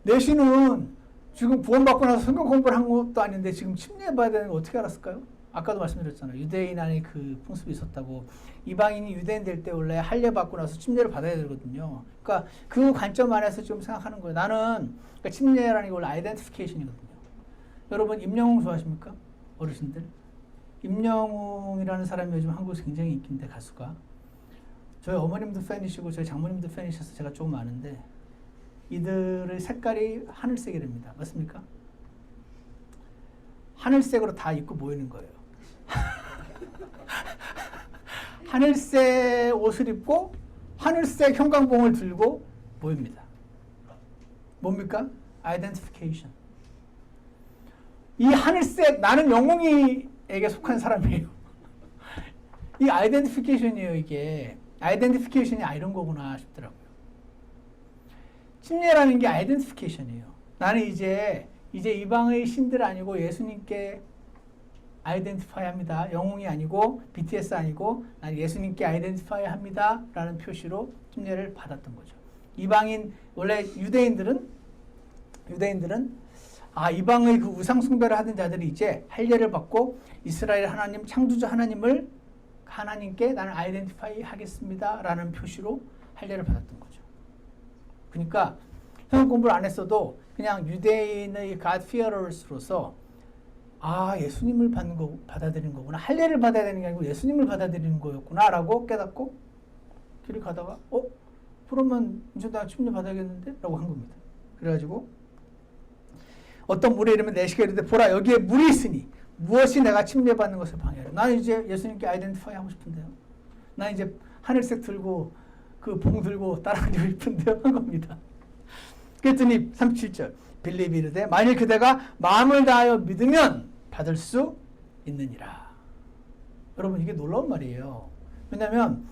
내시는 지금 구원받고 나서 성경 공부를 한 것도 아닌데 지금 침례받아야 되는 거 어떻게 알았을까요? 아까도 말씀드렸잖아요. 유대인 안에 그 풍습이 있었다고. 이방인이 유대인 될 때 원래 할례 받고 나서 침례를 받아야 되거든요. 그러니까 그 관점 안에서 좀 생각하는 거예요. 나는 그러니까 침례라는 게 원래 아이덴티피케이션이거든요. 여러분 임영웅 좋아하십니까? 어르신들? 임영웅이라는 사람이 요즘 한국에서 굉장히 인기인데 가수가. 저희 어머님도 팬이시고 저희 장모님도 팬이셔서 제가 조금 아는데 이들의 색깔이 하늘색이랍니다. 맞습니까? 하늘색으로 다 입고 모이는 거예요. 하늘색 옷을 입고 하늘색 형광봉을 들고 모입니다. 뭡니까? 아이덴티피케이션. 이 하늘색 나는 영웅이에게 속한 사람이에요. 이 아이덴티피케이션이에요. 이게 아이덴티피케이션이 이런 거구나 싶더라고요. 침례라는 게 아이덴티피케이션이에요. 나는 이제 이방의 신들 아니고 예수님께 아이덴티파이 합니다. 영웅이 아니고 BTS 아니고 난 예수님께 아이덴티파이 합니다. 라는 표시로 침례를 받았던 거죠. 이방인 원래 유대인들은 이방의 그 우상 숭배를 하던 자들이 이제 할례를 받고 이스라엘 하나님 창조주 하나님께 나는 아이덴티파이 하겠습니다. 라는 표시로 할례를 받았던 거죠. 그러니까 성경 공부를 안 했어도 그냥 유대인의 God fearers로서 예수님을 받아들이는 거구나. 할례를 받아야 되는 게 아니고 예수님을 받아들이는 거였구나 라고 깨닫고 길을 가다가 그러면 이제 나 침례 받아야겠는데? 라고 한 겁니다. 그래가지고 어떤 물의 이름은 내시가 이르되 보라 여기에 물이 있으니 무엇이 내가 침례 받는 것을 방해하려. 나는 이제 예수님께 아이덴티파이 하고 싶은데요. 나는 이제 하늘색 들고 그 봉 들고 따라다니고 싶은데요. 한 겁니다. 그랬더니 37절 빌립이 이르되 만일 그대가 마음을 다하여 믿으면 받을 수 있느니라. 여러분 이게 놀라운 말이에요. 왜냐하면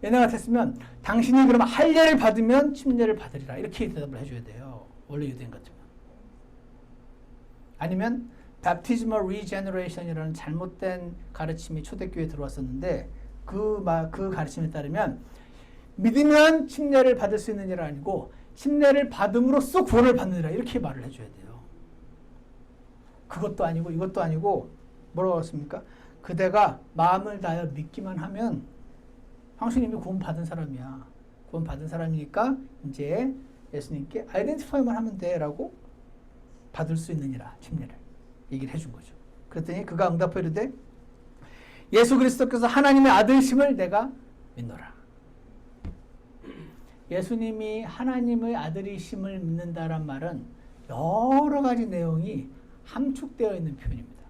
얘네 같았으면 당신이 그러면 할례를 받으면 침례를 받으리라 이렇게 대답을 해줘야 돼요. 원래 유대인 같으면. 아니면 Baptismal Regeneration이라는 잘못된 가르침이 초대교회에 들어왔었는데 그 가르침에 따르면 믿으면 침례를 받을 수 있느니라 아니고 침례를 받음으로써 구원을 받느니라 이렇게 말을 해줘야 돼요. 그것도 아니고 이것도 아니고 뭐라고 했습니까? 그대가 마음을 다하여 믿기만 하면 당신 이미 구원 받은 사람이야. 구원 받은 사람이니까 이제 예수님께 아이덴티파이만 하면 돼 라고 받을 수 있느니라 침례를 얘기를 해준 거죠. 그랬더니 그가 응답하여 이르되 예수 그리스도께서 하나님의 아들이심을 내가 믿노라. 예수님이 하나님의 아들이심을 믿는다란 말은 여러 가지 내용이 함축되어 있는 표현입니다.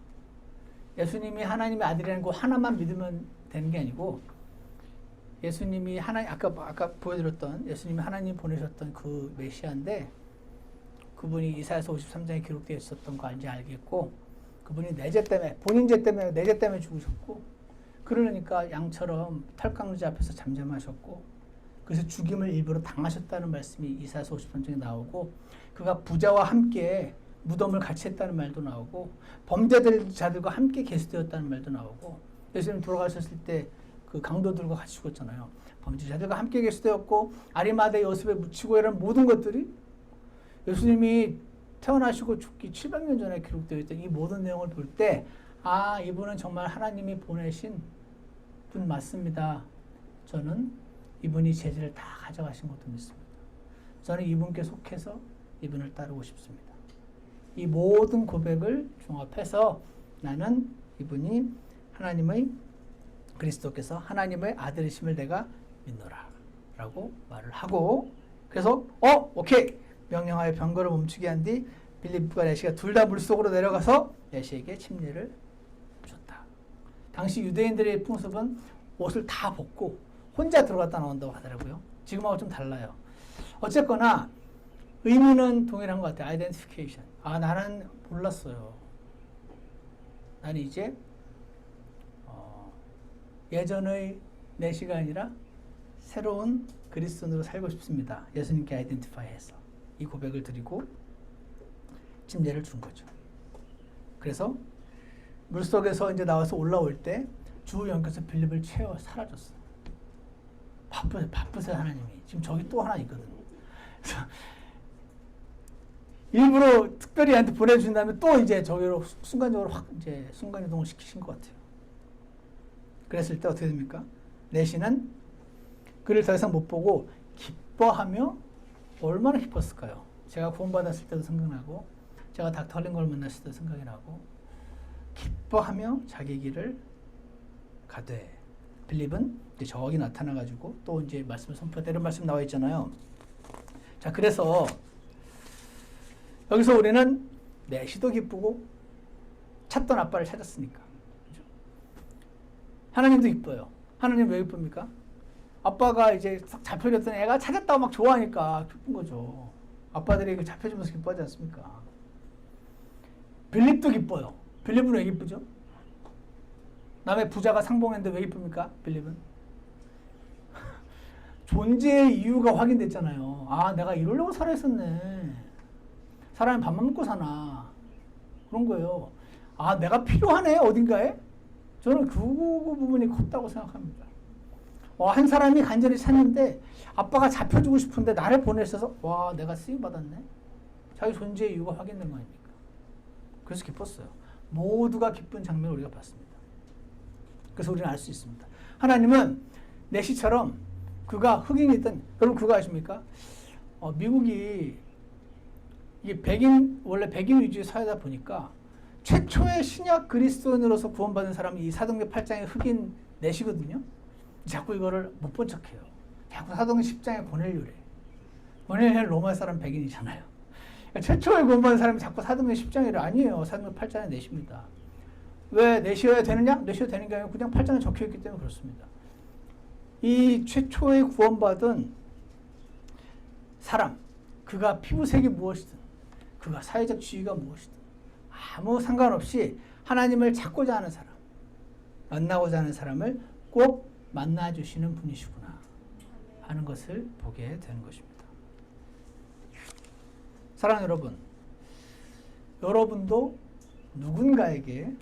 예수님이 하나님의 아들이라는 거 하나만 믿으면 되는 게 아니고 예수님이 아까 보여드렸던 예수님이 하나님 보내셨던 그 메시아인데 그분이 이사야서 53장에 기록되어 있었던 거 알겠고 그분이 내 죄 때문에 본인 죄 때문에 내 죄 때문에 죽으셨고 그러니까 양처럼 털강루지 앞에서 잠잠하셨고 그래서 죽임을 일부러 당하셨다는 말씀이 이사야서 53장에 나오고 그가 부자와 함께 무덤을 같이 했다는 말도 나오고 범죄자들과 함께 계수되었다는 말도 나오고 예수님 돌아가셨을 때 그 강도들과 같이 죽었잖아요. 범죄자들과 함께 계수되었고 아리마대 요셉에 묻히고 이런 모든 것들이 예수님이 태어나시고 죽기 700년 전에 기록되어 있던 이 모든 내용을 볼 때 이분은 정말 하나님이 보내신 분 맞습니다. 저는 이분이 제 죄를 다 가져가신 것도 믿습니다. 저는 이분께 속해서 이분을 따르고 싶습니다. 이 모든 고백을 종합해서 나는 이분이 하나님의 그리스도께서 하나님의 아들이심을 내가 믿노라 라고 말을 하고 그래서 오케이 명령하여 병거를 멈추게 한 뒤 빌립과 내시가 둘 다 물속으로 내려가서 내시에게 침례를 줬다. 당시 유대인들의 풍습은 옷을 다 벗고 혼자 들어갔다 나온다고 하더라고요. 지금하고 좀 달라요. 어쨌거나 의미는 동일한 것 같아요. 아이덴티피케이션. 아, 나는 몰랐어요. 나는 이제 예전의 내 시간이라 새로운 그리스도인으로 살고 싶습니다. 예수님께 아이덴티파이해서 이 고백을 드리고 침례를 준 거죠. 그래서 물속에서 이제 나와서 올라올 때 주 영께서 빌립을 채워 사라졌어. 바쁘세요 하나님이. 지금 저기 또 하나 있거든요. 그래서 일부러 특별히 한테 보내준 다음에 또 이제 저기로 순간적으로 확 이제 순간이동을 시키신 것 같아요. 그랬을 때 어떻게 됩니까? 내시는 그를 더 이상 못 보고 기뻐하며 얼마나 기뻤을까요? 제가 구원받았을 때도 생각나고 제가 닥터 할링걸 만났을 때도 생각이 나고 기뻐하며 자기 길을 가되 빌립은 이제 저기 나타나가지고 또 이제 말씀을 선포했다 이런 말씀 나와 있잖아요. 자, 그래서 여기서 우리는 내시도 기쁘고 찾던 아빠를 찾았으니까. 그렇죠? 하나님도 기뻐요. 하나님 왜 기쁩니까? 아빠가 이제 싹 잡혀졌던 애가 찾았다고 막 좋아하니까 기쁜 거죠. 아빠들이 잡혀주면서 기뻐하지 않습니까? 빌립도 기뻐요. 빌립은 왜 기쁘죠? 남의 부자가 상봉했는데 왜 기쁩니까? 빌립은? 존재의 이유가 확인됐잖아요. 아, 내가 이러려고 살아있었네. 사람이 밥만 먹고 사나. 그런 거예요. 아, 내가 필요하네, 어딘가에? 저는 그 부분이 컸다고 생각합니다. 한 사람이 간절히 찾는데 아빠가 잡혀주고 싶은데 나를 보내셔서 와, 내가 쓰임받았네. 자기 존재의 이유가 확인된 거 아닙니까? 그래서 기뻤어요. 모두가 기쁜 장면을 우리가 봤습니다. 그래서 우리는 알 수 있습니다. 하나님은 내시처럼 그가 흑인이든, 여러분 그거 아십니까? 미국이 이게 원래 백인 위주의 사회다 보니까 최초의 신약 그리스도인으로서 구원받은 사람이 이 사도행전 8장의 흑인 내시거든요. 자꾸 이거를 못 본 척해요. 자꾸 사도행전 10장에 고넬료래. 고넬료는 로마 사람 백인이잖아요. 그러니까 최초의 구원받은 사람이 자꾸 사도행전 10장이래. 아니에요. 사도행전 8장에 내시입니다. 왜 내셔야 되느냐? 내셔야 되는 게 아니고 그냥 8장에 적혀있기 때문에 그렇습니다. 이 최초의 구원받은 사람, 그가 피부색이 무엇이든, 그가 사회적 지위가 무엇이든 아무 상관없이 하나님을 찾고자 하는 사람, 만나고자 하는 사람을 꼭 만나주시는 분이시구나 하는 것을 보게 되는 것입니다. 사랑하는 여러분, 여러분도 누군가에게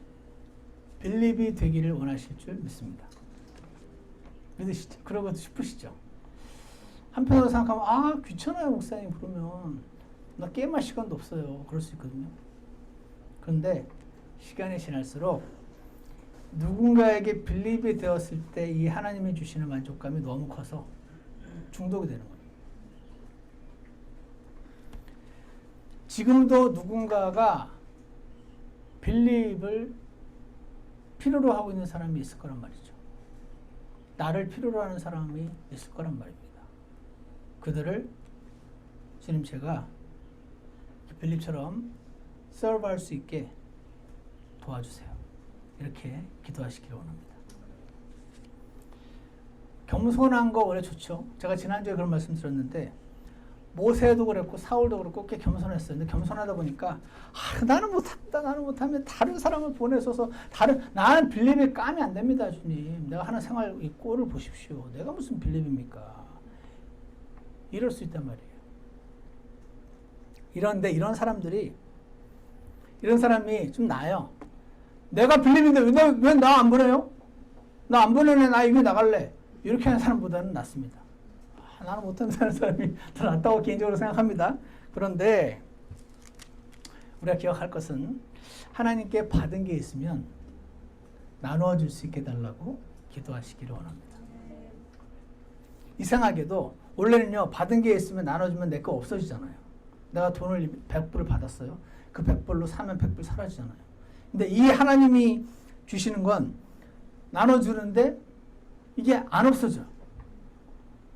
빌립이 되기를 원하실 줄 믿습니다. 믿으시죠? 그러고 싶으시죠? 한편으로 생각하면 아, 귀찮아요 목사님. 그러면 나 게임할 시간도 없어요. 그럴 수 있거든요. 그런데 시간이 지날수록 누군가에게 빌립이 되었을 때 이 하나님이 주시는 만족감이 너무 커서 중독이 되는 거예요. 지금도 누군가가 빌립을 필요로 하고 있는 사람이 있을 거란 말이죠. 나를 필요로 하는 사람이 있을 거란 말입니다. 그들을 주님 제가 빌립처럼 서브할 수 있게 도와주세요. 이렇게 기도하시기를 원합니다. 겸손한 거 원래 좋죠. 제가 지난주에 그런 말씀 드렸는데 모세도 그랬고 사울도 그랬고 꽤 겸손했어요. 근데 겸손하다 보니까 나는 못한다. 나는 못하면 다른 사람을 보내셔서 나는 빌립이 까면 안 됩니다. 주님. 내가 하는 생활 이 꼴을 보십시오. 내가 무슨 빌립입니까? 이럴 수 있단 말이에요. 이런 사람이 좀 나아요. 내가 빌립인데 왜 나 안 보내요? 나 안 보내네. 나 이미 나갈래. 이렇게 하는 사람보다는 낫습니다. 나는 못하는 사람이 더 낫다고 개인적으로 생각합니다. 그런데 우리가 기억할 것은 하나님께 받은 게 있으면 나누어 줄 수 있게 달라고 기도하시기를 원합니다. 이상하게도 원래는요, 받은 게 있으면 나눠주면 내 거 없어지잖아요. 내가 돈을 100불을 받았어요. 그 100불로 사면 100불 사라지잖아요. 근데 이 하나님이 주시는 건 나눠주는데 이게 안 없어져.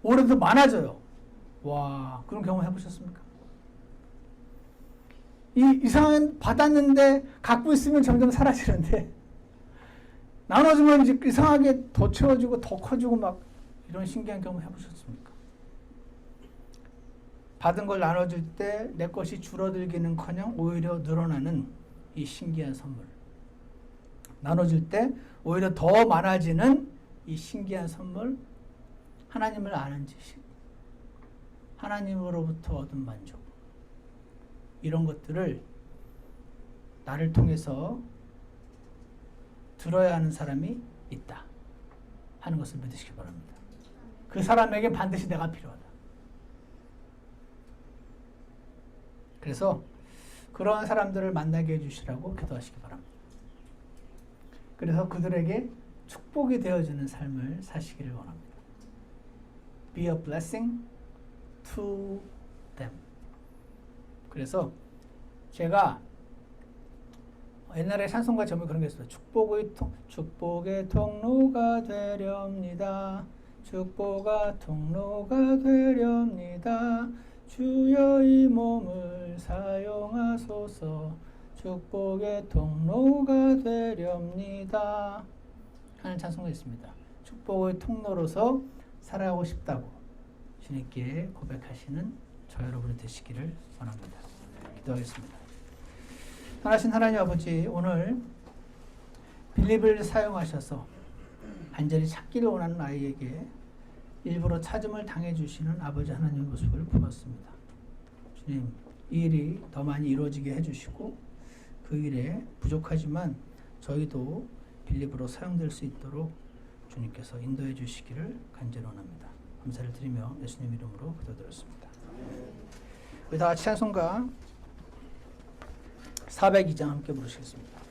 오히려 더 많아져요. 와, 그런 경험 해보셨습니까? 이상한 받았는데 갖고 있으면 점점 사라지는데 나눠주면 이제 이상하게 더 채워지고 더 커지고 막 이런 신기한 경험 해보셨습니까? 받은 걸 나눠줄 때 내 것이 줄어들기는커녕 오히려 늘어나는 이 신기한 선물. 나눠줄 때 오히려 더 많아지는 이 신기한 선물. 하나님을 아는 지식. 하나님으로부터 얻은 만족. 이런 것들을 나를 통해서 들어야 하는 사람이 있다 하는 것을 믿으시기 바랍니다. 그 사람에게 반드시 내가 필요하다. 그래서 그러한 사람들을 만나게 해주시라고 기도하시기 바랍니다. 그래서 그들에게 축복이 되어주는 삶을 사시기를 원합니다. Be a blessing to them. 그래서 제가 옛날에 찬송가 제목이 그런 게 있어요. 축복의 통로가 되렵니다. 축복의 통로가 되렵니다. 주여 이 몸을 사용하소서. 축복의 통로가 되렵니다 하는 찬송가 있습니다. 축복의 통로로서 살아가고 싶다고 주님께 고백하시는 저 여러분이 되시기를 원합니다. 기도하겠습니다. 선하신 하나님 아버지, 오늘 빌립을 사용하셔서 간절히 찾기를 원하는 아이에게 일부러 찾음을 당해주시는 아버지 하나님의 모습을 보았습니다. 주님, 이 일이 더 많이 이루어지게 해주시고 그 일에 부족하지만 저희도 빌립으로 사용될 수 있도록 주님께서 인도해 주시기를 간절히 원합니다. 감사를 드리며 예수님 이름으로 기도드렸습니다. 우리 다 같이 찬송가 402장 함께 부르시겠습니다.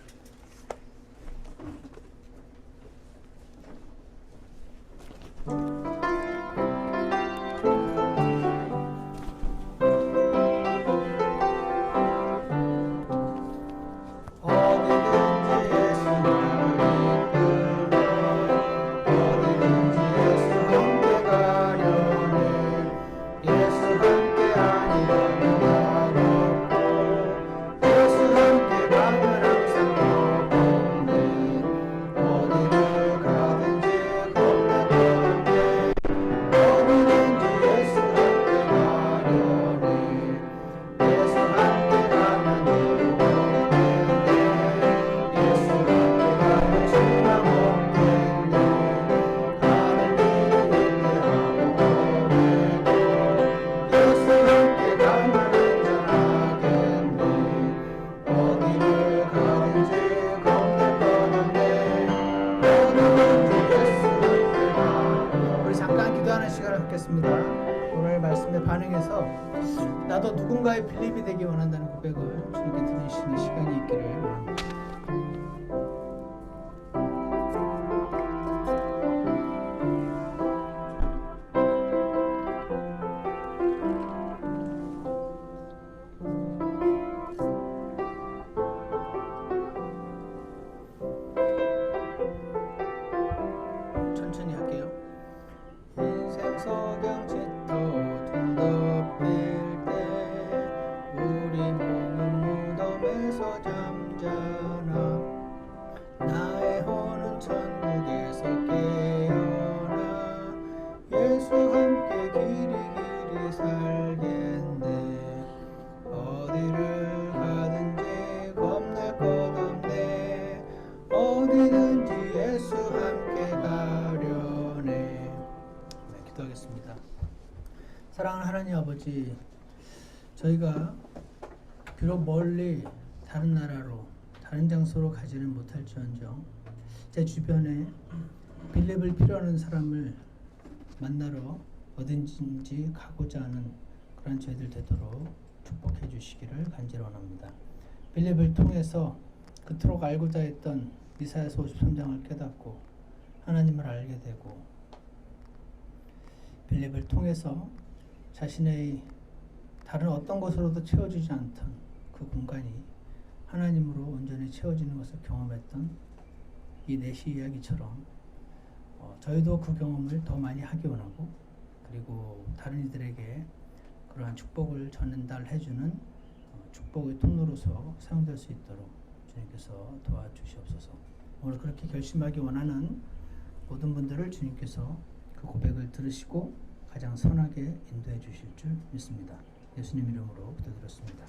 오늘 말씀에 반응해서 나도 누군가의 빌립이 되기 원한다는 고백을 주님께 드리시는 시간이 있기를 원합니다. 천천히 할게요. 인생 석양 짙어 둥 덮일 때 우리 몸은 무덤에서 잠자나 나의 혼은 천국에서 깨어나 예수 함께 길이 살겠네. 어디를 가든지 겁낼 것 없네. 어디든지 예수 함께 가려네. 네, 기도하겠습니다. 사랑하는 하나님 아버지, 저희가 비록 멀리 다른 나라로 다른 장소로 가지는 못할지언정 제 주변에 빌립을 필요하는 사람을 만나러 어딘지 가고자 하는 그런 저희들 되도록 축복해 주시기를 간절히 원합니다. 빌립을 통해서 그토록 알고자 했던 이사야서 53장을 깨닫고 하나님을 알게 되고 빌립을 통해서 자신의 다른 어떤 것으로도 채워지지 않던 그 공간이 하나님으로 온전히 채워지는 것을 경험했던 이 내시 이야기처럼 저희도 그 경험을 더 많이 하기 원하고 그리고 다른 이들에게 그러한 축복을 전달해주는 축복의 통로로서 사용될 수 있도록 주님께서 도와주시옵소서. 오늘 그렇게 결심하기 원하는 모든 분들을 주님께서 그 고백을 들으시고 가장 선하게 인도해 주실 줄 믿습니다. 예수님 이름으로 기도드렸습니다.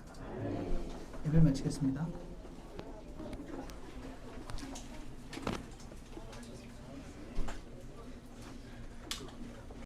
예배 마치겠습니다.